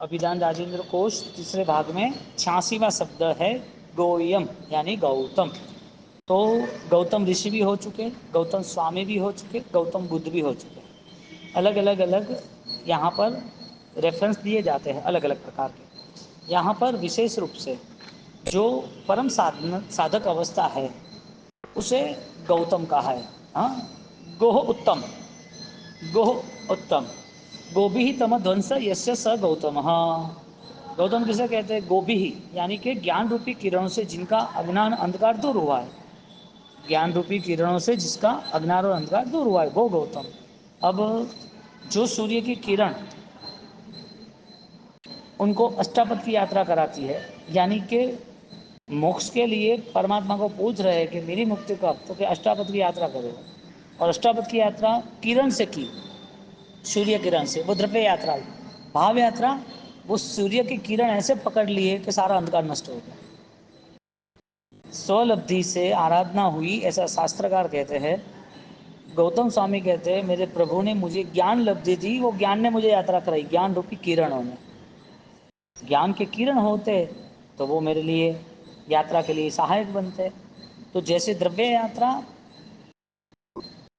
अभिधान राजेंद्र कोश तीसरे भाग में 86वां शब्द है गोयम यानी गौतम। तो गौतम ऋषि भी हो चुके, गौतम स्वामी भी हो चुके, गौतम बुद्ध भी हो चुके। अलग अलग यहाँ पर रेफरेंस दिए जाते हैं अलग अलग प्रकार के। यहाँ पर विशेष रूप से जो परम साधक अवस्था है उसे गौतम कहा है। हाँ, गोह उत्तम, गोह उत्तम, गोभी ही तम ध्वंस यस्य स गौतम। गौतम किसे कहते हैं? गोभी ही यानी कि ज्ञान रूपी किरणों से जिनका अज्ञान अंधकार दूर हुआ है, ज्ञान रूपी किरणों से जिसका अज्ञान और अंधकार दूर हुआ है वो गौतम। अब जो सूर्य की किरण उनको अष्टापद की यात्रा कराती है, यानी कि मोक्ष के लिए परमात्मा को पूछ रहे हैं कि मेरी मुक्ति कब, तो क्या अष्टापद की यात्रा करो। और अष्टापद की यात्रा किरण से की, सूर्य किरण से, वो द्रव्य यात्रा। भाव यात्रा वो सूर्य की किरण ऐसे पकड़ लिए कि सारा अंधकार नष्ट हो गया, स्वलब्धि से आराधना हुई, ऐसा शास्त्रकार कहते हैं। गौतम स्वामी कहते हैं मेरे प्रभु ने मुझे ज्ञान लब्धि दी, वो ज्ञान ने मुझे यात्रा कराई, ज्ञान रूपी किरणों ने। ज्ञान के किरण होते तो वो मेरे लिए यात्रा के लिए सहायक बनते। तो जैसे द्रव्य यात्रा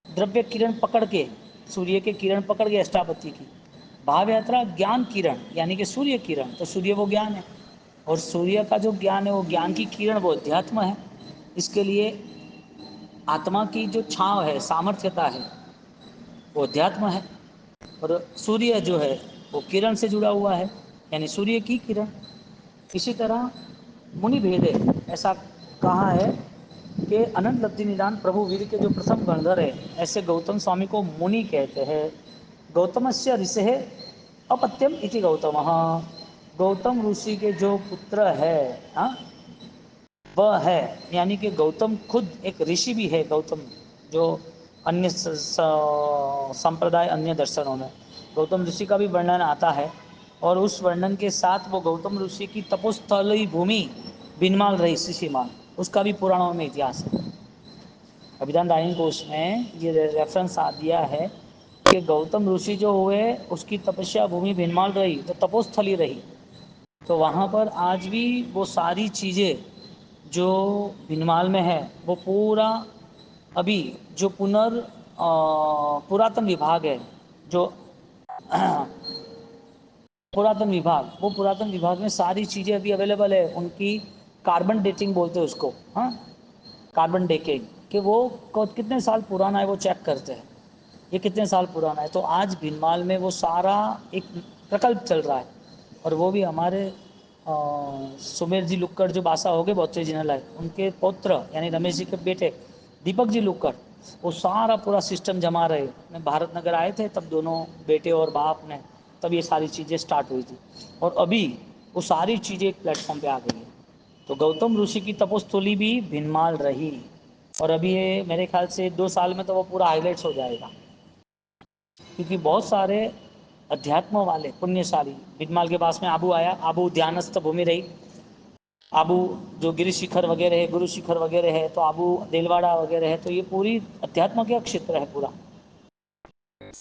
द्रव्य किरण पकड़ के, सूर्य के किरण पकड़ के अष्टापति की, भाव यात्रा ज्ञान किरण यानी कि सूर्य किरण, तो सूर्य वो ज्ञान है, और सूर्य का जो ज्ञान है वो ज्ञान की किरण वो अध्यात्म है। इसके लिए आत्मा की जो छाव है, सामर्थ्यता है, वो अध्यात्म है। और सूर्य जो है वो किरण से जुड़ा हुआ है, यानी सूर्य की किरण। इसी तरह मुनि भेदे ऐसा कहा है कि अनंत लब्धि निदान प्रभु वीर के जो प्रथम गणधर है, ऐसे गौतम स्वामी को मुनि कहते हैं। गौतमस्य ऋषि अपत्यम इति गौतम। गौतम ऋषि के जो पुत्र है, हाँ, वह है, यानी कि गौतम खुद एक ऋषि भी है। गौतम जो अन्य संप्रदाय अन्य दर्शनों में गौतम ऋषि का भी वर्णन आता है, और उस वर्णन के साथ वो गौतम ऋषि की तपोस्थली भूमि बिनमाल रही शिशिमाल, उसका भी पुराणों में इतिहास है। अभिधान दायिन कोश में ये रेफरेंस आ दिया है कि गौतम ऋषि जो हुए उसकी तपस्या भूमि भिनमाल रही, तो तपोस्थली रही। तो वहाँ पर आज भी वो सारी चीज़ें जो भिनमाल में है वो पूरा अभी जो पुरातन विभाग है, जो पुरातन विभाग, वो पुरातन विभाग में सारी चीज़ें अभी अवेलेबल है। उनकी कार्बन डेटिंग बोलते हैं उसको, हाँ, कार्बन डेटिंग, कि वो कितने साल पुराना है वो चेक करते हैं, ये कितने साल पुराना है। तो आज भिनमाल में वो सारा एक प्रकल्प चल रहा है, और वो भी हमारे सुमेर जी लुक्कड़ जो बासा हो गए बहुत जिनल है, उनके पौत्र यानी रमेश जी के बेटे दीपक जी लुक्कड़, वो सारा पूरा सिस्टम जमा रहे। मैं भारत नगर आए थे तब दोनों बेटे और बाप ने, तब ये सारी चीज़ें स्टार्ट हुई थी, और अभी वो सारी चीज़ें एक प्लेटफॉर्म पे आ गई है। तो गौतम ऋषि की तपोस्थली भी भिनमाल रही, और अभी ये मेरे ख्याल से 2 साल में तो वो पूरा हाईलाइट्स हो जाएगा, क्योंकि बहुत सारे अध्यात्म वाले पुण्यशाली भिनमाल के पास में आबू आया, आबू ध्यानस्थ भूमि रही, आबू जो गिरि शिखर वगैरह है, गुरु शिखर वगैरह है, तो आबू देलवाड़ा वगैरह है, तो ये पूरी अध्यात्म का क्षेत्र है पूरा।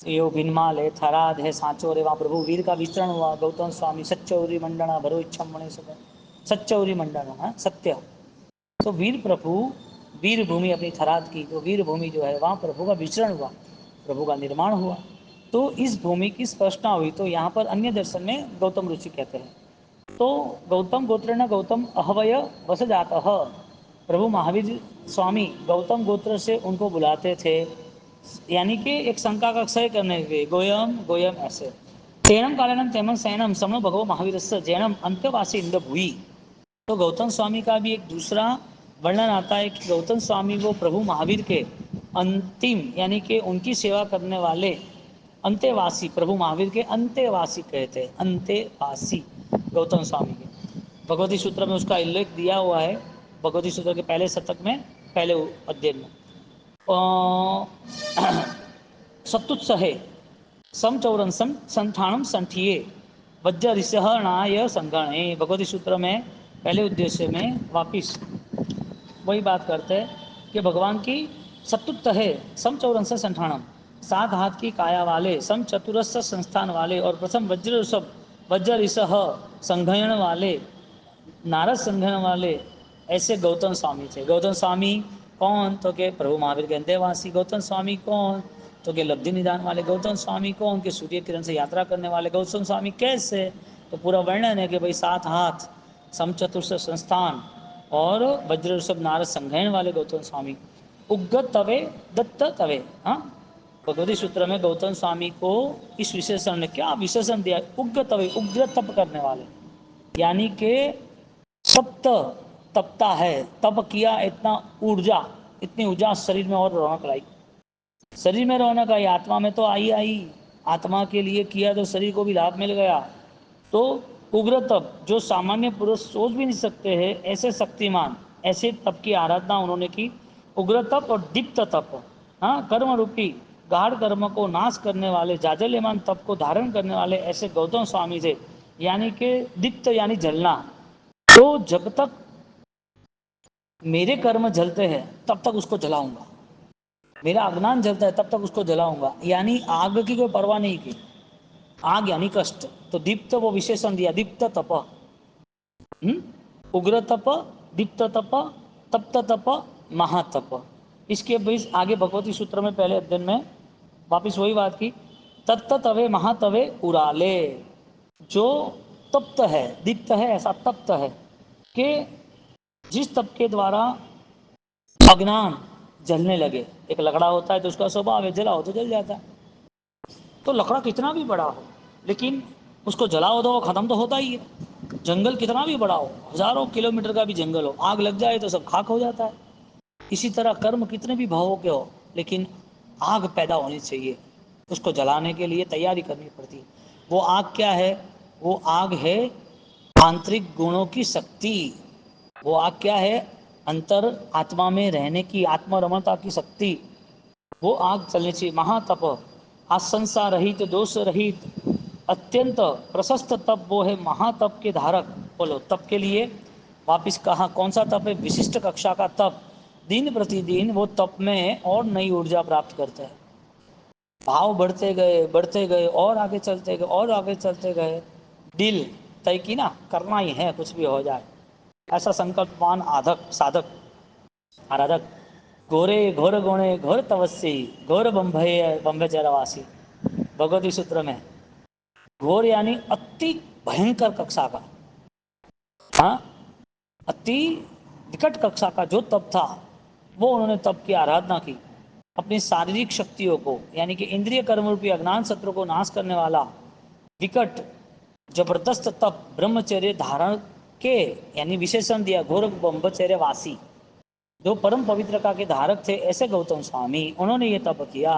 यो भिनमाल है, थराद है, सांचोर है, वहाँ प्रभु वीर का विचरण हुआ। गौतम स्वामी सच्चौरी मंडना भरो इच्छा मणि सब, सच्चौरी मंडना, हाँ, सत्य। तो वीर प्रभु, वीर भूमि अपनी थराद की जो वीर भूमि जो है वहाँ प्रभु का विचरण हुआ, प्रभु का निर्माण हुआ। तो इस भूमि की स्पष्टता हुई। तो यहाँ पर अन्य दर्शन में गौतम ऋषि कहते हैं। तो गौतम गोत्र न गौतम अहवय वस जाता, प्रभु महावीर स्वामी गौतम गोत्र से उनको बुलाते थे, यानी कि एक शंका का क्षय करने के लिए, गोयम गोयम ऐसे। तेनम कारणम तेमन सैनम समनो भगवो महावीर जैनम अंत्यवासी इंद भूई। तो गौतम स्वामी का भी एक दूसरा वर्णन आता है कि गौतम स्वामी वो प्रभु महावीर के अंतिम यानी कि उनकी सेवा करने वाले अंत्यवासी, प्रभु महावीर के अंत्यवासी कहते हैं, अंत्यवासी गौतम स्वामी के। भगवती सूत्र में उसका उल्लेख दिया हुआ है, भगवती सूत्र के पहले शतक में, पहले अध्ययन में। सत्तुत्सहे समचौरंसम संठाणम संठिए वज्र ऋषहणाय संगणे। भगवती सूत्र में पहले उद्देश्य में वापिस वही बात करते हैं कि भगवान की सत्तुत्त है समचौरंस संठाणम, 7 हाथ की काया वाले, सम चतुरस्र संस्थान वाले, और प्रथम वज्र ऋषभ वज्र ऋषह संघयण वाले, नारद संघयण वाले ऐसे गौतम स्वामी थे। गौतम स्वामी कौन? तो के प्रभु महावीर के अंतेवासी। गौतम स्वामी कौन? तो के लब्धि निदान वाले। गौतम स्वामी कौन? के सूर्य किरण से यात्रा करने वाले। गौतम स्वामी कैसे? तो पूरा वर्णन है कि भाई 7 हाथ, समचतुर्थ संस्थान और वज्र ऋषभ नारद संघयण वाले गौतम स्वामी। उग्र तवे दत्त तवे। हाँ, भगवती सूत्र में गौतम स्वामी को इस विशेषण ने क्या विशेषण दिया? उग्र तवे, उग्र तप करने वाले, यानी कि तप्त, तपता है, तप किया, इतना ऊर्जा, इतनी ऊर्जा शरीर में और रौनक लाई। शरीर में रौनक आई, आत्मा में तो आई आई, आत्मा के लिए किया तो शरीर को भी लाभ मिल गया। तो उग्र तप, जो सामान्य पुरुष सोच भी नहीं सकते हैं, ऐसे शक्तिमान, ऐसे तप की आराधना उन्होंने की। उग्र तप और दीप्त तप, हाँ, कर्म रूपी गाढ़ कर्म को नाश करने वाले, जाजल्यमान तप को धारण करने वाले ऐसे गौतम स्वामी थे। यानी कि दीप्त यानी जलना। तो जब तक मेरे कर्म जलते हैं तब तक उसको जलाऊंगा, मेरा अज्ञान जलता है तब तक उसको जलाऊंगा, यानी आग की कोई परवाह नहीं की। आग यानी कष्ट। तो दीप्त वो विशेषण दिया, दीप्त तप, उग्र तप, दीप्त तप, तप्त तप, महातप। इसके बीच आगे भगवती सूत्र में पहले अध्ययन में वापिस वही बात की, तत्त तवे महातवे उराले। जो तप्त है, दीप्त है, ऐसा तप्त है कि जिस तप के द्वारा अज्ञान जलने लगे। एक लकड़ा होता है तो उसका स्वभाव है, जलाओ तो जल जाता है। तो लकड़ा कितना भी बड़ा हो, लेकिन उसको जलाओ तो वो खत्म तो होता ही है। जंगल कितना भी बड़ा हो, हजारों किलोमीटर का भी जंगल हो, आग लग जाए तो सब खाक हो जाता है। इसी तरह कर्म कितने भी भावों के हो, लेकिन आग पैदा होनी चाहिए, उसको जलाने के लिए तैयारी करनी पड़ती है। वो आग क्या है? वो आग है आंतरिक गुणों की शक्ति। वो आग क्या है? अंतर आत्मा में रहने की, आत्मरमणता की शक्ति। वो आग चलनी चाहिए। महातप, आशंसा रहित, दोष रहित, अत्यंत प्रशस्त तप वो है महातप के धारक। बोलो तप के लिए वापिस कहा कौन सा तप है? विशिष्ट कक्षा का तप। दिन प्रतिदिन वो तप में और नई ऊर्जा प्राप्त करते हैं। भाव बढ़ते गए और आगे चलते गए और आगे चलते गए। दिल तय की ना, करना ही है, कुछ भी हो जाए, ऐसा संकल्पवान आधक साधक आराधक। घोरे घोर गुणे घोर तपस्वी, घोर बम्भे चरवासी। भगवती सूत्र में घोर यानी अति भयंकर कक्षा का, हाँ, अति विकट कक्षा का जो तप था, वो उन्होंने तप की आराधना की। अपनी शारीरिक शक्तियों को, यानी कि इंद्रिय कर्म रूपी अज्ञान शत्रु को नाश करने वाला विकट जबरदस्त तप ब्रह्मचर्य धारण के, यानी विशेषण दिया घोर ब्रह्मचर्य वासी, जो परम पवित्रता के धारक थे, ऐसे गौतम स्वामी, उन्होंने ये तप किया।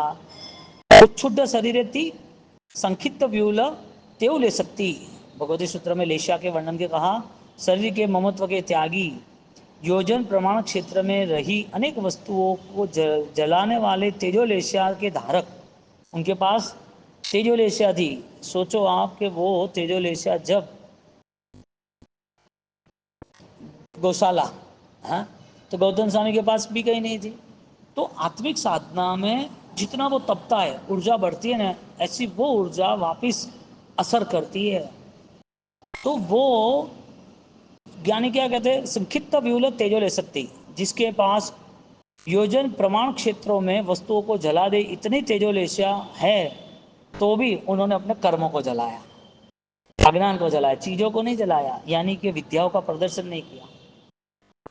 उच्छुद्ध शरीर थी संक्षिप्त व्यूल तेव ले सकती। भगवती सूत्र में लेशिया के वर्णन के कहा, शरीर के ममत्व के त्यागी, योजन प्रमाण क्षेत्र में रही अनेक वस्तुओं को जलाने वाले तेजोलेशिया के धारक, उनके पास तेजोलेशिया थी। सोचो आप कि वो तेजोलेशिया जब गौशाला, हाँ, तो गौतम स्वामी के पास भी कहीं नहीं थी। तो आत्मिक साधना में जितना वो तपता है, ऊर्जा बढ़ती है ना, ऐसी वो ऊर्जा वापिस असर करती है। तो वो ज्ञानी क्या कहते हैं? संक्षिप्त व्यूल तेजो ले सकती, जिसके पास योजन प्रमाण क्षेत्रों में वस्तुओं को जला दे इतनी तेजोलेशिया है, तो भी उन्होंने अपने कर्मों को जलाया, अज्ञान को जलाया, चीजों को नहीं जलाया, यानी कि विद्याओं का प्रदर्शन नहीं किया।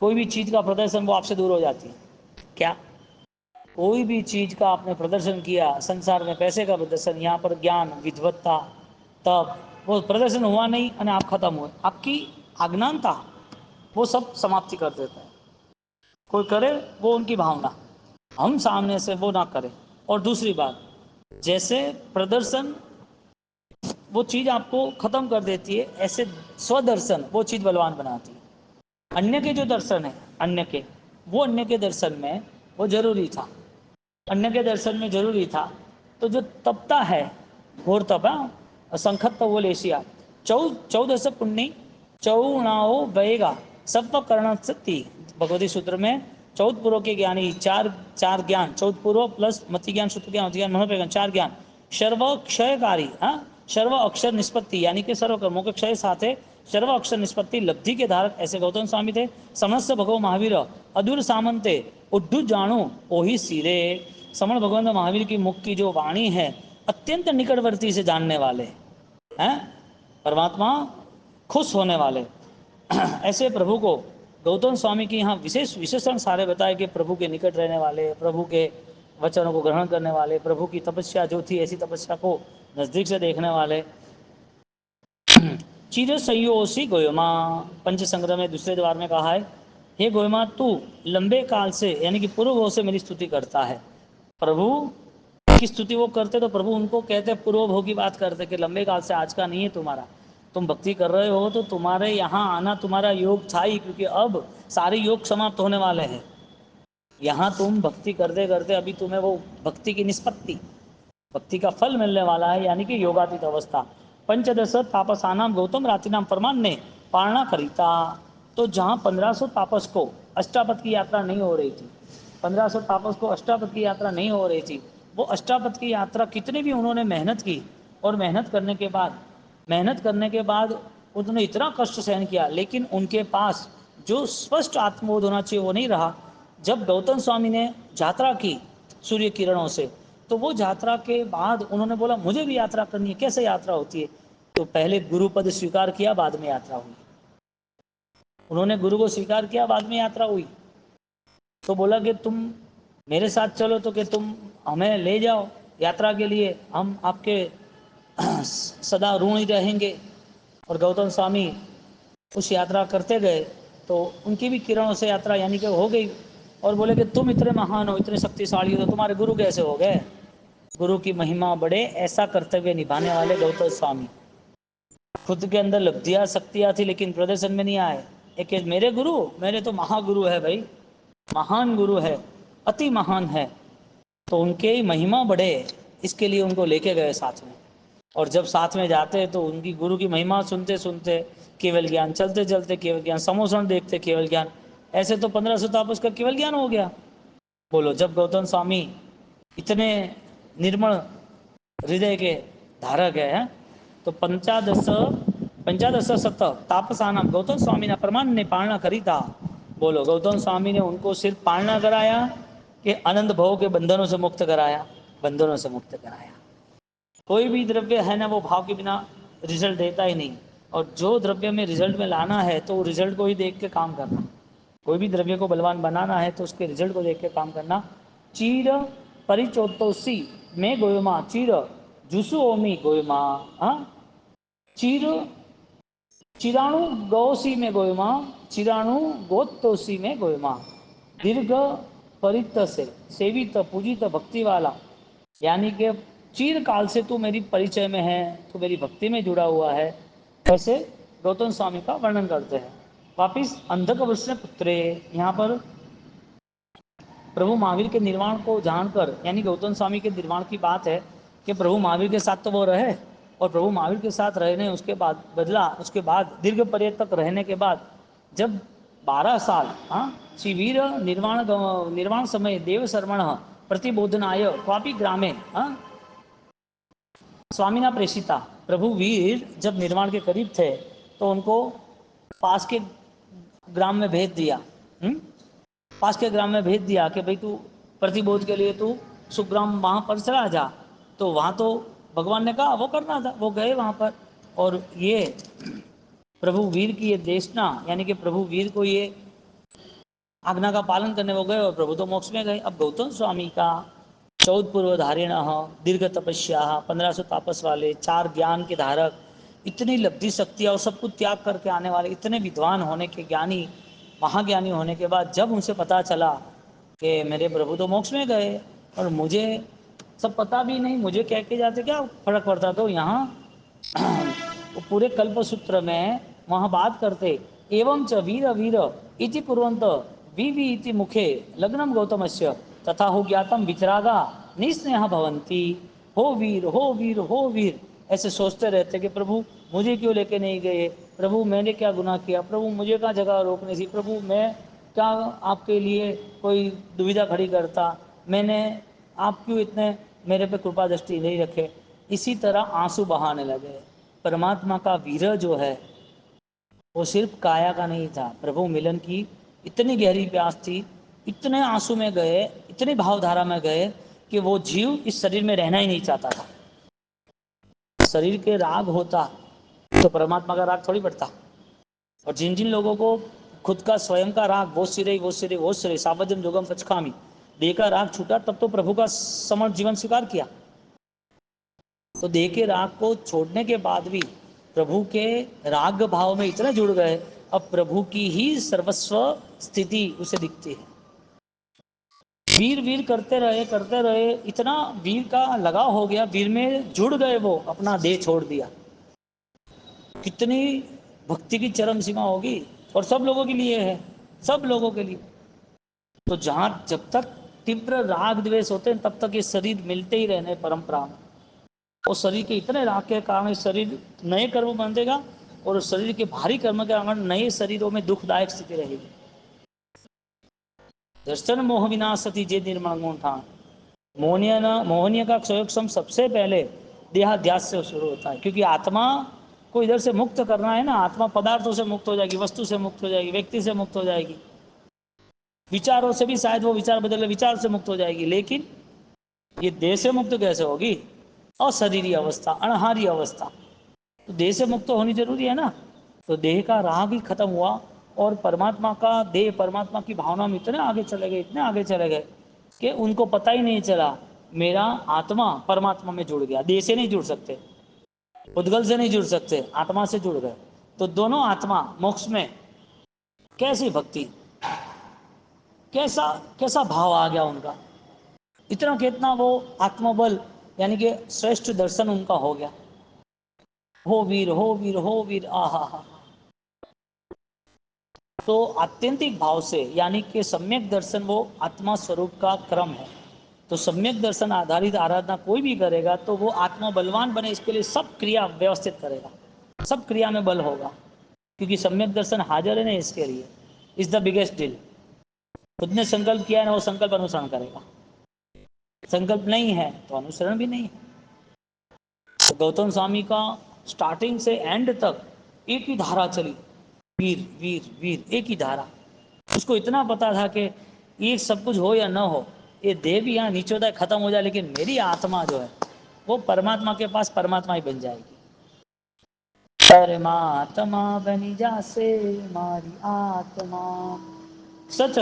कोई भी चीज का प्रदर्शन वो आपसे दूर हो जाती है। क्या? कोई भी चीज का आपने प्रदर्शन किया, संसार में पैसे का प्रदर्शन, यहाँ पर ज्ञान विद्वत्ता, तब वो प्रदर्शन हुआ नहीं और आप खत्म हुए, आपकी अज्ञानता वो सब समाप्ति कर देता है। कोई करे वो उनकी भावना, हम सामने से वो ना करें। और दूसरी बात, जैसे प्रदर्शन वो चीज आपको खत्म कर देती है, ऐसे स्वदर्शन वो चीज बलवान बनाती है। अन्य के जो दर्शन है, अन्य के, वो अन्य के दर्शन में वो जरूरी था, अन्य के दर्शन में जरूरी था। तो जो तपता है घोर तप, संखत वो लेशिया, चौदह से पुण्य चौनाओ बहेगा सब कर्ण शक्ति। भगवती सूत्र में 14 पूर्व के ज्ञानी, चार चार ज्ञान, 14 पूर्व प्लस मति ज्ञान, सूत्र ज्ञान, मति ज्ञान, मनोज्ञान, 4 ज्ञान सर्व क्षयकारी, हाँ, सर्व अक्षर निष्पत्ति यानी कि सर्व कर्मों के क्षय साथे सर्व अक्षर निष्पत्ति लब्धि के धारक ऐसे गौतम स्वामी थे। समस्त भगव महावीर अदूर सामंते उड्डू जाणु ओही सिरे। समण भगवान महावीर की मुख की जो वाणी है अत्यंत निकटवर्ती से जानने वाले हैं, परमात्मा खुश होने वाले ऐसे प्रभु को गौतम स्वामी की यहाँ विशेष विशेषण सारे बताए कि प्रभु के निकट रहने वाले, प्रभु के वचनों को ग्रहण करने वाले, प्रभु की तपस्या जो थी ऐसी तपस्या को नजदीक से देखने वाले। चिर संयोसी गोयमा, पंच संग्रह में दूसरे द्वार में कहा है, हे गोयमा तू लंबे काल से यानी कि पूर्व भव से मेरी स्तुति करता है। प्रभु की स्तुति वो करते तो प्रभु उनको कहते पूर्व भव की बात करते कि लंबे काल से, आज का नहीं है तुम्हारा, तुम भक्ति कर रहे हो तो तुम्हारे यहाँ आना तुम्हारा योग था ही, क्योंकि अब सारे योग समाप्त होने वाले हैं। यहाँ तुम भक्ति करते करते अभी तुम्हें वो भक्ति की निष्पत्ति, भक्ति का फल मिलने वाला है, यानी कि योगातीत अवस्था। पंचदश तापसानाम गौतम रातिनाम फरमान ने पालना करीता। तो जहाँ 1500 तापस को अष्टापद की यात्रा नहीं हो रही थी, 1500 तापस को अष्टापद की यात्रा नहीं हो रही थी, वो अष्टापद की यात्रा कितनी भी उन्होंने मेहनत की, और मेहनत करने के बाद उन्होंने इतना कष्ट सहन किया, लेकिन उनके पास जो स्पष्ट आत्मबोध होना चाहिए वो नहीं रहा। जब गौतम स्वामी ने यात्रा की सूर्य किरणों से, तो वो यात्रा के बाद उन्होंने बोला मुझे भी यात्रा करनी है। कैसे यात्रा होती है? तो पहले गुरु पद स्वीकार किया, बाद में यात्रा हुई। उन्होंने गुरु को स्वीकार किया, बाद में यात्रा हुई। तो बोला कि तुम मेरे साथ चलो, तो कि तुम हमें ले जाओ यात्रा के लिए, हम आपके सदा ऋणी रहेंगे। और गौतम स्वामी उस यात्रा करते गए, तो उनकी भी किरणों से यात्रा यानी कि हो गई। और बोले कि तुम इतने महान हो, इतने शक्तिशाली हो, तो तुम्हारे गुरु कैसे हो गए? गुरु की महिमा बढ़े, ऐसा कर्तव्य निभाने वाले गौतम स्वामी। खुद के अंदर लब्धियां शक्तियां थी, लेकिन प्रदर्शन में नहीं आए। एक मेरे गुरु, मेरे तो महागुरु है भाई, महान गुरु है, अति महान है, तो उनके महिमा बढ़े, इसके लिए उनको लेके गए साथ में। और जब साथ में जाते तो उनकी गुरु की महिमा सुनते सुनते केवल ज्ञान, चलते चलते केवल ज्ञान, समोषण देखते केवल ज्ञान, ऐसे तो 1500 तापस का केवल ज्ञान हो गया। बोलो, जब गौतम स्वामी इतने निर्मल हृदय के धारक है, तो पंचादश सत तापसानाम गौतम स्वामी ने प्रमाण ने पालना करी था। बोलो, गौतम स्वामी ने उनको सिर्फ पालना कराया कि अनंत भव के बंधनों से मुक्त कराया? बंधनों से मुक्त कराया। कोई भी द्रव्य है ना, वो भाव के बिना रिजल्ट देता ही नहीं। और जो द्रव्य में रिजल्ट में लाना है तो रिजल्ट को ही देख के काम करना। कोई भी द्रव्य को बलवान बनाना है तो उसके रिजल्ट को देख के काम करना। चीर परिचोतोसी में गोयमा, चीर जुसु ओमी गोयमा, हाँ, चीर चिराणु गौसी में गोयमा, चिराणु गोत्तोसी में गोयमा। दीर्घ परित से सेवित पूजित भक्ति वाला, यानी कि चीर काल से तू मेरी परिचय में है, तू मेरी भक्ति में जुड़ा हुआ है, ऐसे गौतम स्वामी का वर्णन करते हैं। वापिस अंधक वृष्ण पुत्रे, यहाँ पर प्रभु महावीर के निर्वाण को जानकर, यानी गौतम स्वामी के निर्वाण की बात है कि प्रभु महावीर के साथ तो वो रहे, और प्रभु महावीर के साथ रहने उसके बाद बदला, उसके बाद दीर्घ पर्यटक रहने के बाद जब 12 साल, हाँ, शिविर निर्वाण समय देव शर्मण प्रतिबोधनाय क्वापी ग्रामे, हाँ, स्वामीना प्रेषिता। प्रभु वीर जब निर्वाण के करीब थे तो उनको पास के ग्राम में भेज दिया, पास के ग्राम में भेज दिया कि भाई तू प्रतिबोध के लिए तू सुग्राम वहाँ पर चला जा। तो वहाँ तो भगवान ने कहा वो करना था, वो गए वहाँ पर। और ये प्रभु वीर की ये देशना, यानी कि प्रभु वीर को ये आज्ञा का पालन करने वो गए, और प्रभु तो मोक्ष में गए। अब गौतम स्वामी का 14 पूर्वधारिण, दीर्घ तपस्या, 1500 तापस वाले, 4 ज्ञान के धारक, इतनी लब्धि शक्तियाँ और सब कुछ त्याग करके आने वाले, इतने विद्वान होने के, ज्ञानी महाज्ञानी होने के बाद जब उनसे पता चला कि मेरे प्रभु तो मोक्ष में गए और मुझे सब पता भी नहीं, मुझे कह के जाते क्या फर्क पड़ता। तो यहाँ पूरे कल्प सूत्र में वहाँ बात करते, एवं च वीर वीर इति कुर्वन्त विवि इति मुखे लग्नम गौतमस्य तथा हो ज्ञातम वितरागा निस्नेह भवंती। हो वीर हो वीर हो वीर, ऐसे सोचते रहते कि प्रभु मुझे क्यों लेके नहीं गए, प्रभु मैंने क्या गुनाह किया, प्रभु मुझे क्या जगह रोकनी थी, प्रभु मैं क्या आपके लिए कोई दुविधा खड़ी करता, मैंने आप क्यों इतने मेरे पे कृपा दृष्टि नहीं रखे। इसी तरह आंसू बहाने लगे। परमात्मा का विरह जो है वो सिर्फ काया का नहीं था, प्रभु मिलन की इतनी गहरी प्यास थी, इतने आंसू में गए, इतनी भावधारा में गए कि वो जीव इस शरीर में रहना ही नहीं चाहता था। शरीर के राग होता तो परमात्मा का राग थोड़ी पड़ता। और जिन जिन लोगों को खुद का स्वयं का राग वो सिरे वो सिरे वो सिरे सावजम जोगम पचकामी देह का राग छूटा, तब तो प्रभु का समर्थ जीवन स्वीकार किया। तो देह के राग को छोड़ने के बाद भी प्रभु के राग भाव में इतने जुड़ गए, अब प्रभु की ही सर्वस्व स्थिति उसे दिखती है। वीर वीर करते रहे, इतना वीर का लगाव हो गया, वीर में जुड़ गए, वो अपना देह छोड़ दिया। कितनी भक्ति की चरम सीमा होगी। और सब लोगों के लिए है, सब लोगों के लिए। तो जहां जब तक तीव्र राग द्वेष होते हैं तब तक ये शरीर मिलते ही रहने परंपरा में। और शरीर के इतने राग के कारण शरीर नए कर्म बंधेगा, और शरीर के भारी कर्म के कारण नए शरीरों में दुखदायक स्थिति रहेगी। दर्शन मोह विनाशति जे निर्मल गुण था। मोहनीय का क्षयोक्षम सबसे पहले देहाध्यास से शुरू होता है, क्योंकि आत्मा को इधर से मुक्त करना है ना। आत्मा पदार्थों से मुक्त हो जाएगी, वस्तु से मुक्त हो जाएगी, व्यक्ति से मुक्त हो जाएगी, विचारों से भी शायद वो विचार बदले, विचार से मुक्त हो जाएगी। लेकिन ये देह से मुक्त कैसे होगी? अशरीरी अवस्था, अणहारी अवस्था। तो देह से मुक्त होनी जरूरी है ना। तो देह का राग ही खत्म हुआ, और परमात्मा का देह, परमात्मा की भावना में इतने आगे चले गए, इतने आगे चले गए कि उनको पता ही नहीं चला मेरा आत्मा परमात्मा में जुड़ गया। देह से नहीं जुड़ सकते, उद्गल से नहीं जुड़ सकते, आत्मा से जुड़ गए। तो दोनों आत्मा मोक्ष में। कैसी भक्ति, कैसा कैसा भाव आ गया उनका, इतना कितना वो आत्मबल, यानी कि श्रेष्ठ दर्शन उनका हो गया। हो वीर हो वीर हो वीर, आहा हा। तो आत्यंतिक भाव से, यानी कि सम्यक दर्शन वो आत्मा स्वरूप का क्रम है। तो सम्यक दर्शन आधारित आराधना कोई भी करेगा तो वो आत्मा बलवान बने, इसके लिए सब क्रिया व्यवस्थित करेगा, सब क्रिया में बल होगा, क्योंकि सम्यक दर्शन हाजिर है ना, इसके लिए इज द बिगेस्ट डील। खुद ने संकल्प किया है ना, वो संकल्प अनुसरण करेगा। संकल्प नहीं है तो अनुसरण भी नहीं है। तो गौतम स्वामी का स्टार्टिंग से एंड तक एक ही धारा चली, वीर वीर वीर, एक ही धारा। उसको इतना पता था कि ये सब कुछ हो या न हो, ये देह भी यहाँ नीचोदय खत्म हो जाए, लेकिन मेरी आत्मा जो है वो परमात्मा के पास परमात्मा ही बन जाएगी। परमात्मा बनी जासे मारी आत्मा। सच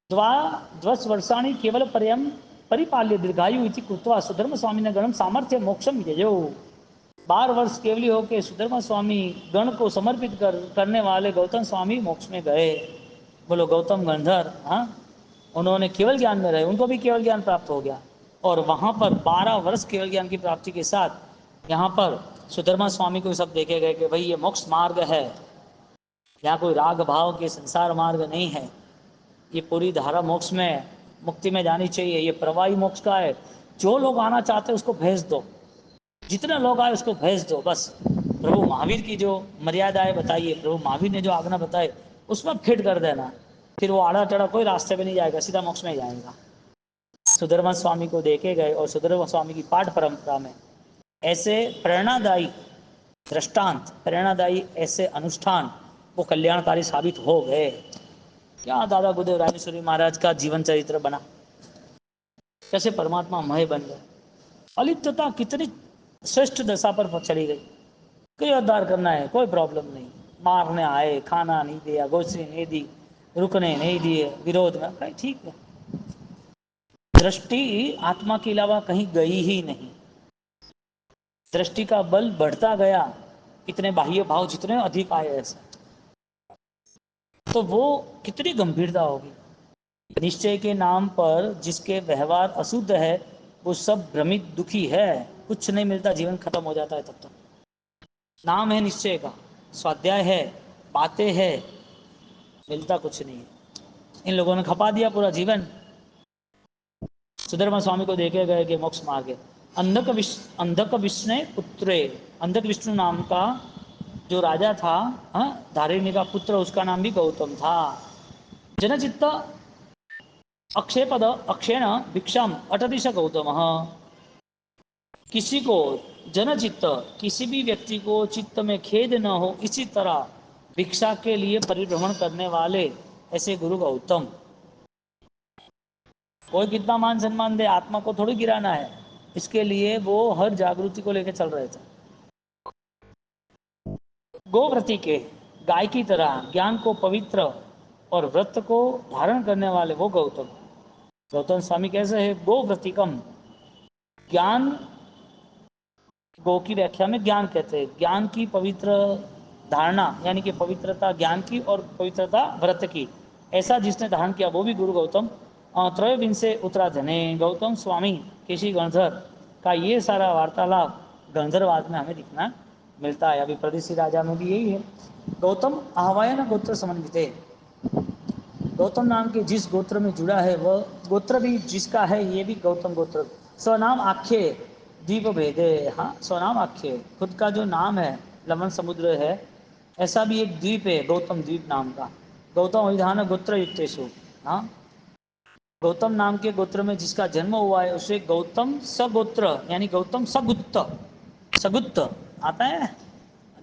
द्वस वर्षाणी केवल पर्यम परिपाल्य दीर्घायु इति कृत्वा सुधर्म स्वामी ने गणम सामर्थ्य मोक्षम यजो। 12 वर्ष केवली होके सुधर्मा स्वामी गण को समर्पित करने वाले गौतम स्वामी मोक्ष में गए। बोलो गौतम गंधर, हाँ, उन्होंने केवल ज्ञान में रहे, उनको भी केवल ज्ञान प्राप्त हो गया। और वहां पर 12 वर्ष केवल ज्ञान की प्राप्ति के साथ यहाँ पर सुधर्मा स्वामी को सब देखे गए कि भाई ये मोक्ष मार्ग है, यहाँ कोई राग भाव के संसार मार्ग नहीं है, ये पूरी धारा मोक्ष में, मुक्ति में जानी चाहिए, ये प्रवाही मोक्ष का है। जो लोग आना चाहते हैं उसको भेज दो, जितने लोग आए उसको भेज दो। बस प्रभु महावीर की जो मर्यादाएं बताइए, प्रभु महावीर ने जो आज्ञा बताए उसमें फिट कर देना, फिर वो आड़ा टेढ़ा कोई रास्ते में नहीं जाएगा, सीधा मोक्ष में जाएगा। सुधर्मा स्वामी को देखे गए, और सुधर्मा स्वामी की पाठ परंपरा में ऐसे प्रेरणादायी दृष्टांत, प्रेरणादायी ऐसे अनुष्ठान वो कल्याणकारी साबित हो गए। क्या दादा गुरुदेव राजेश्वरी महाराज का जीवन चरित्र बना, कैसे परमात्मा मय बन गए, अलिप्तता कितनी श्रेष्ठ दशा पर चली गई। कोई उद्धार करना है कोई प्रॉब्लम नहीं, मारने आए, खाना नहीं दिया, गोश्री नहीं दी, रुकने नहीं दिए, विरोध में कहीं, ठीक है। दृष्टि आत्मा के अलावा कहीं गई ही नहीं, दृष्टि का बल बढ़ता गया, इतने बाह्य भाव जितने अधिक आए ऐसे, तो वो कितनी गंभीरता होगी। निश्चय के नाम पर जिसके व्यवहार अशुद्ध है वो सब भ्रमित दुखी है, कुछ नहीं मिलता, जीवन खत्म हो जाता है तब तक। नाम है निश्चय का, स्वाध्याय है, बातें है, मिलता कुछ नहीं है। इन लोगों ने खपा दिया पूरा जीवन। सुधर्मा स्वामी को देखे गए कि मोक्ष मार्ग है। अंधक विष्णु पुत्रे, अंधक विष्णु नाम का जो राजा था, धारिणी का पुत्र, उसका नाम भी गौतम था। जनचित्त अक्षेपद अक्षेण भिक्षाम अटदिश गौतम। किसी को जन चित्त, किसी भी व्यक्ति को चित्त में खेद न हो, इसी तरह भिक्षा के लिए परिभ्रमण करने वाले ऐसे गुरु गौतम। कोई कितना मान सम्मान दे, आत्मा को थोड़ी गिराना है, इसके लिए वो हर जागृति को लेकर चल रहे थे। गोव्रती के, गाय की तरह ज्ञान को पवित्र और व्रत को धारण करने वाले वो गौतम। गौतम स्वामी कैसे है? गोव्रतिकम, ज्ञान, गो की व्याख्या में ज्ञान कहते हैं, ज्ञान की पवित्र धारणा यानी कि पवित्रता ज्ञान की और पवित्रता व्रत की, ऐसा जिसने धारण किया वो भी गुरु गौतम। त्रयोविंशे उत्तराधने गौतम स्वामी केशी गणधर का ये सारा वार्तालाप गंधर्वाद में हमें दिखना मिलता है। अभी प्रदेशी राजा में भी यही है। गौतम आह्वायन गोत्र समन्वित, गौतम नाम के जिस गोत्र में जुड़ा है वह गोत्र भी जिसका है ये भी गौतम गोत्र। स्वनाम आख्य द्वीप भेदे, हाँ स्वनाम आख्य, खुद का जो नाम है लवण समुद्र है, ऐसा भी एक द्वीप है गौतम द्वीप नाम का। गौतम विधान गोत्र युक्तेशु, हाँ गौतम नाम के गोत्र में जिसका जन्म हुआ है उसे गौतम सगोत्र यानी गौतम सगुत्त, सगुत्त आता है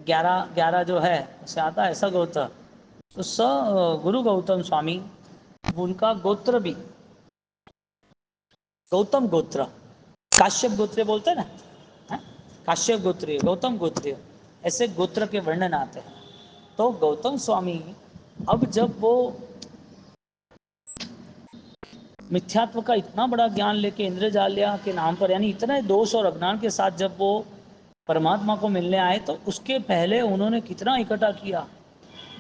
11 जो है उसे आता है सगोत्र। तो स गुरु गौतम स्वामी, उनका गोत्र भी गौतम गोत्र, काश्यप गोत्र बोलते हैं ना, काश्यप गोत्रीय गौतम गोत्रीय, ऐसे गोत्र के वर्णन आते हैं। तो गौतम स्वामी अब जब वो मिथ्यात्व का इतना बड़ा ज्ञान लेके इंद्रजाल्या के नाम पर यानी इतने दोष और अज्ञान के साथ जब वो परमात्मा को मिलने आए तो उसके पहले उन्होंने कितना इकट्ठा किया।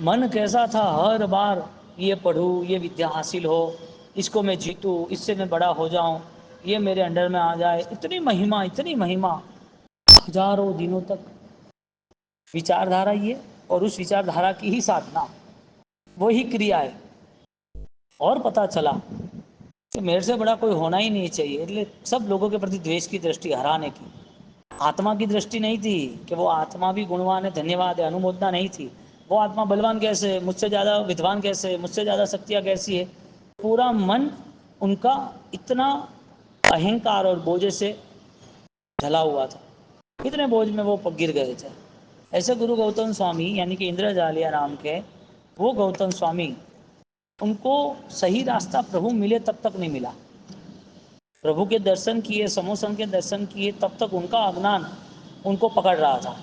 मन कैसा था, हर बार ये पढ़ूँ, ये विद्या हासिल हो, इसको मैं जीतूँ, इससे मैं बड़ा हो जाऊँ, ये मेरे अंडर में आ जाए, इतनी महिमा इतनी महिमा, हजारों दिनों तक विचारधारा ये, और उस विचारधारा की ही साधना, वही क्रियाएं। और पता चला कि मेरे से बड़ा कोई होना ही नहीं चाहिए, इसलिए सब लोगों के प्रति द्वेष की दृष्टि हराने की, आत्मा की दृष्टि नहीं थी कि वो आत्मा भी गुणवान है, धन्यवाद है, अनुमोदना नहीं थी, वो आत्मा बलवान कैसे है, मुझसे ज़्यादा विद्वान कैसे है, मुझसे ज़्यादा शक्तियाँ कैसी है। पूरा मन उनका इतना अहंकार और बोझे से ढला हुआ था, इतने बोझ में वो गिर गए थे। ऐसे गुरु गौतम स्वामी यानी कि इंद्रजालिया नाम के वो गौतम स्वामी, उनको सही रास्ता प्रभु मिले तब तक नहीं मिला। प्रभु के दर्शन किए, समोसन के दर्शन किए, तब तक उनका अज्ञान उनको पकड़ रहा था।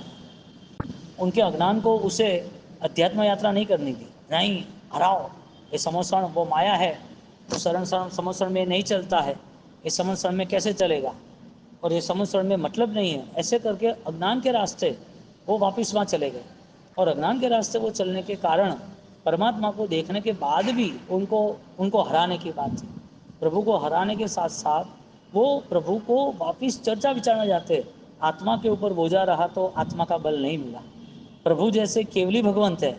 उनके अज्ञान को उसे अध्यात्म यात्रा नहीं करनी थी, नहीं हराओ, ये समोसन वो माया है, तो शरण समोसन में नहीं चलता है, ये समोसन में कैसे चलेगा, और ये समोसन में मतलब नहीं है, ऐसे करके अज्ञान के रास्ते वो वापस वहाँ चले गए। और अज्ञान के रास्ते वो चलने के कारण परमात्मा को देखने के बाद भी उनको उनको हराने की बात थी। प्रभु को हराने के साथ साथ वो प्रभु को वापिस चर्चा विचार में जाते, आत्मा के ऊपर बोझा रहा तो आत्मा का बल नहीं मिला। प्रभु जैसे केवली भगवंत है,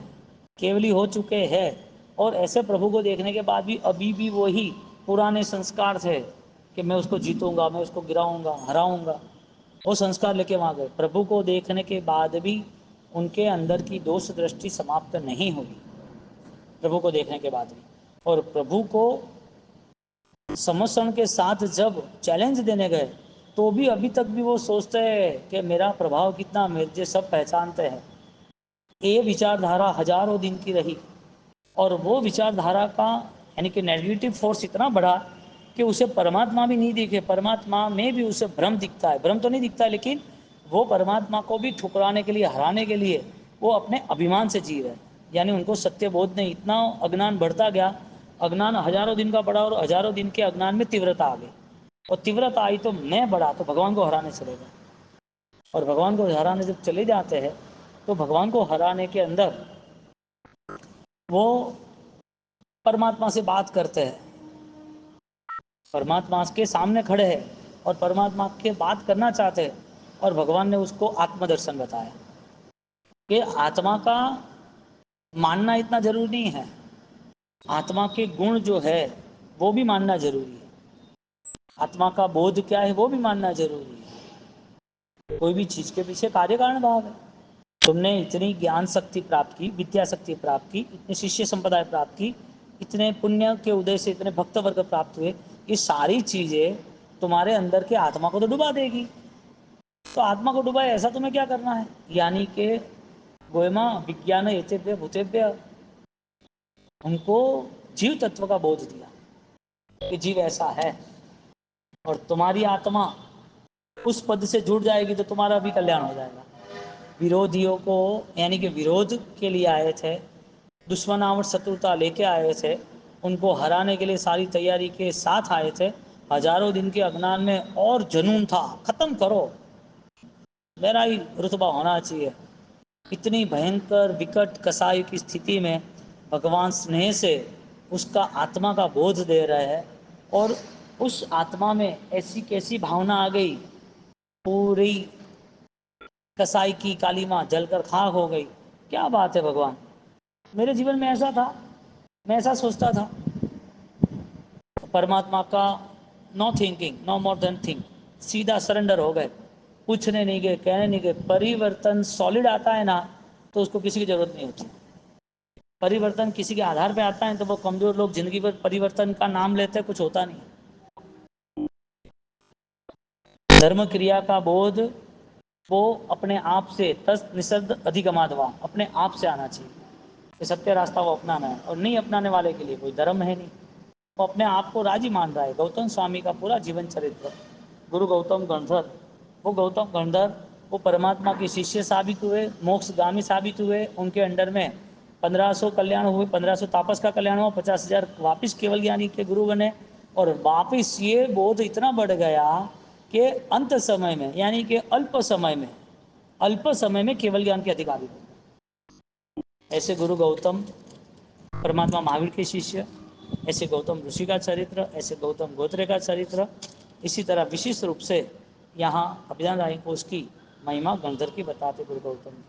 केवली हो चुके हैं, और ऐसे प्रभु को देखने के बाद भी अभी भी वही पुराने संस्कार थे कि मैं उसको जीतूंगा, मैं उसको गिराऊंगा, हराऊंगा, वो संस्कार लेके वहाँ गए। प्रभु को देखने के बाद भी उनके अंदर की दोष दृष्टि समाप्त नहीं हुई, प्रभु को देखने के बाद भी। और प्रभु को समर्षण के साथ जब चैलेंज देने गए तो भी अभी तक भी वो सोचते हैं कि मेरा प्रभाव कितना, मुझे सब पहचानते हैं। ये विचारधारा हजारों दिन की रही, और वो विचारधारा का यानी कि नेगेटिव फोर्स इतना बड़ा कि उसे परमात्मा भी नहीं दिखे, परमात्मा में भी उसे भ्रम दिखता है, भ्रम तो नहीं दिखता लेकिन वो परमात्मा को भी ठुकराने के लिए, हराने के लिए वो अपने अभिमान से जी रहे, यानी उनको सत्य बोध नहीं, इतना अज्ञान बढ़ता गया, अज्ञान हजारों दिन का बढ़ा, और हजारों दिन के अज्ञान में तीव्रता आ गई, और तीव्रता आई तो मैं बढ़ा, तो भगवान को हराने चले गए। और भगवान को हराने जब चले जाते हैं तो भगवान को हराने के अंदर वो परमात्मा से बात करते हैं, परमात्मा के सामने खड़े हैं और परमात्मा के बात करना चाहते हैं, और भगवान ने उसको आत्मदर्शन बताया कि आत्मा का मानना इतना जरूरी नहीं है, आत्मा के गुण जो है वो भी मानना जरूरी है, आत्मा का बोध क्या है वो भी मानना जरूरी है। कोई भी चीज के पीछे कार्य कारण भाव है। तुमने इतनी ज्ञान शक्ति प्राप्त की, विद्या शक्ति प्राप्त की, इतनी शिष्य संप्रदाय प्राप्त की, इतने पुण्य के उदय से इतने भक्त वर्ग प्राप्त हुए, ये सारी चीजें तुम्हारे अंदर के आत्मा को तो डुबा देगी। तो आत्मा को डुबाए, ऐसा तुम्हें क्या करना है? यानी कि गोयमा विज्ञान एतेभ्य भूतेभ्य, उनको जीव तत्व का बोध दिया कि जीव ऐसा है, और तुम्हारी आत्मा उस पद से जुड़ जाएगी तो तुम्हारा भी कल्याण हो जाएगा। विरोधियों को, यानी कि विरोध के लिए आए थे, दुश्मनावट शत्रुता लेके आए थे, उनको हराने के लिए सारी तैयारी के साथ आए थे। हजारों दिन के अज्ञान में और जुनून था, खत्म करो, मेरा ही रुतबा होना चाहिए। इतनी भयंकर विकट कसाई की स्थिति में भगवान स्नेह से उसका आत्मा का बोध दे रहे हैं, और उस आत्मा में ऐसी कैसी भावना आ गई, पूरी कसाई की काली माँ जलकर खाक हो गई। क्या बात है भगवान, मेरे जीवन में ऐसा था, मैं ऐसा सोचता था। परमात्मा का no thinking, no more than think, सीधा सरेंडर हो गए, पूछने नहीं गए, कहने नहीं गए। परिवर्तन सॉलिड आता है ना, तो उसको किसी की जरूरत नहीं होती। परिवर्तन किसी के आधार पे आता है तो वो कमजोर लोग जिंदगी भर परिवर्तन का नाम लेते हैं, कुछ होता नहीं। धर्म क्रिया का बोध वो अपने आप से तस् निषद अधिगमाधवा, अपने आप से आना चाहिए। ये सत्य रास्ता वो अपनाना है, और नहीं अपनाने वाले के लिए कोई धर्म है नहीं। वो अपने आप को राजी मान रहा है। गौतम स्वामी का पूरा जीवन चरित्र, गुरु गौतम गणधर, वो गौतम गणधर वो परमात्मा के शिष्य साबित हुए, मोक्षगामी साबित हुए। उनके अंडर में 1500 कल्याण हुए, 1500 तापस का कल्याण हुआ, 50,000 वापिस केवल ज्ञानी के गुरु बने। और वापिस ये बोध इतना बढ़ गया कि अंत समय में, यानी कि अल्प समय में केवल ज्ञान के अधिकारी बने। ऐसे गुरु गौतम, परमात्मा महावीर के शिष्य, ऐसे गौतम ऋषि का चरित्र, ऐसे गौतम गोत्र का चरित्र। इसी तरह विशिष्ट रूप से यहाँ अभिधान राय को उसकी महिमा गणधर की बताते गुरु गौतम।